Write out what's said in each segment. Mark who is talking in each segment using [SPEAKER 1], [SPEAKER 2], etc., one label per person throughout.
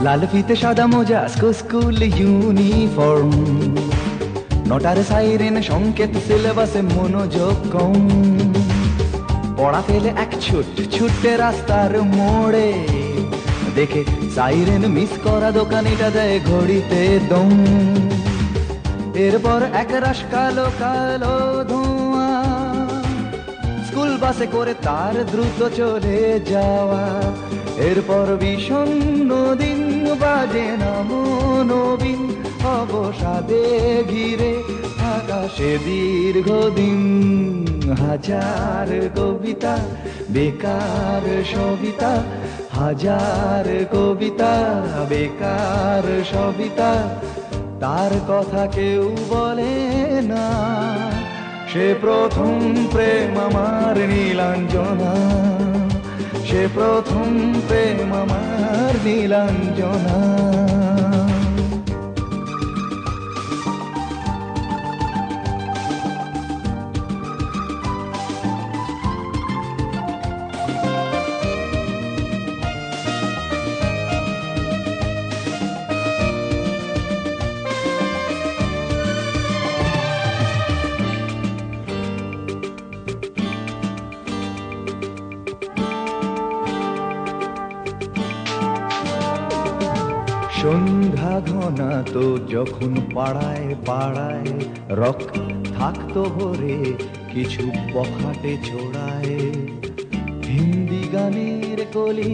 [SPEAKER 1] লাল ফিতে সাদা মোজা স্কুল ইউনিফর্ম, নটার সাইরেন সংকেত সিলেবাসে মনোযোগ কম। পড়া ফেলে এক ছুটে রাস্তার মোড়ে, দেখে সাইরেন মিস করা দোকানিটা দেয় ঘড়িতে দম। এরপর এক রাশ কালো কালো ধোঁয়া, স্কুল বাসে করে তার দ্রুত চলে যাওয়া। এরপর বিষণ্ণ দিন বাজে না মনোবিন, অবসাদে ঘিরে আকাশে দীর্ঘদিন। হাজার কবিতা বেকার সবিতা, হাজার কবিতা বেকার সবিতা, তার কথা কেউ বলে না। সে প্রথম প্রেম আমার নীলাঞ্জনা, সে প্রথম প্রেম আমার নীলাঞ্জনা। সন্ধ্যা ঘনা তো যখন পাড়ায় পাড়ায় রক থাকতো ভরে কিছু বখাটে ছোড়ায়। হিন্দি গানের কলি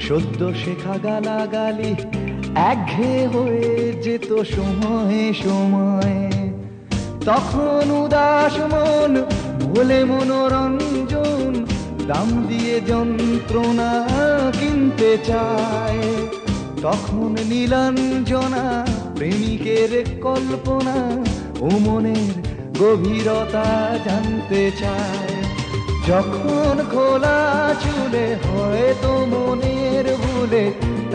[SPEAKER 1] সদ্য শেখা গালাগালি একঘেয়ে হয়ে যেত সময়ে সময়ে। তখন উদাস মন ভোলে মনোরঞ্জন, দাম দিয়ে যন্ত্রণা কিনতে চায়। তখন নীলাঞ্জনা প্রেমিকের কল্পনা ও মনের গভীরতা জানতে চায়। যখন খোলা চুলে হয়তো মনের ভুলে,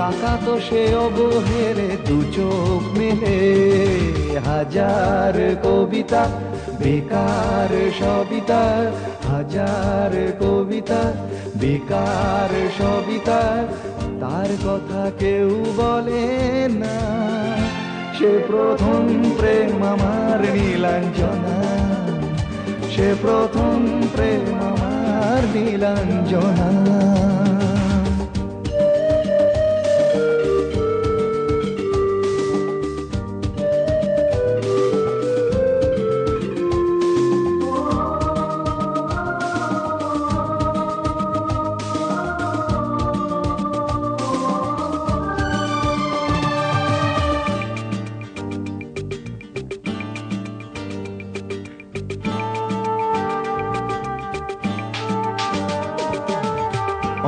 [SPEAKER 1] টাকা তো সে অবহেলে দু চোখ মেলে। হাজার কবিতা বেকার সবিতা, হাজার কবিতা বেকার সবিতা, তার কথা কেউ বলে না। সে প্রথম প্রেম আমার নীলাঞ্জনা, সে প্রথম প্রেম আমার নীলাঞ্জনা।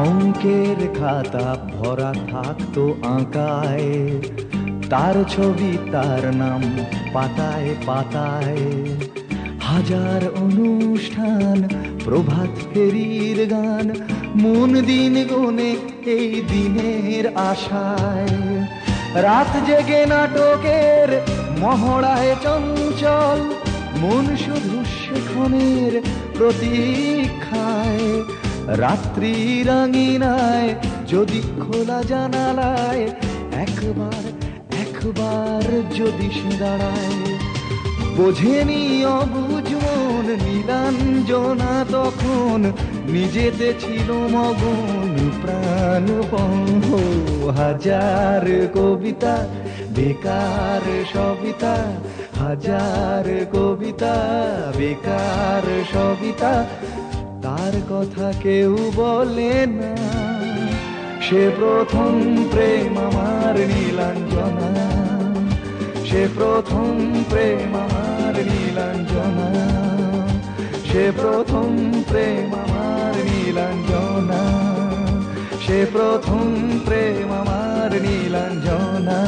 [SPEAKER 1] অঙ্কের খাতা ভরা থাকতো আঁকায়, তার ছবি তার নাম পাতায় পাতায়। হাজার অনুষ্ঠান প্রভাত ফেরির গান, মন দিন গুনে এই দিনের আশায়। রাত জেগে নাটকের মহড়ায় চঞ্চল, মন শুধু সেক্ষণের প্রতীক্ষায়। রাত্রি রাঙিনায় যদি খোলা জানালায় একবার একবার যদি সে দাঁড়ায়। বোঝেনি অবুঝ মন নীলাঞ্জনা তখন, নিজেতে ছিল মগন প্রাণপণ। হাজার কবিতা বেকার সবিতা, হাজার কবিতা বেকার সবিতা, তার কথা কেউ বলে না। সে প্রথম প্রেম আমার নীলাঞ্জনা, সে প্রথম প্রেম আমার নীলাঞ্জনা, সে প্রথম প্রেম আমার নীলাঞ্জনা, সে প্রথম প্রেম আমার নীলাঞ্জনা।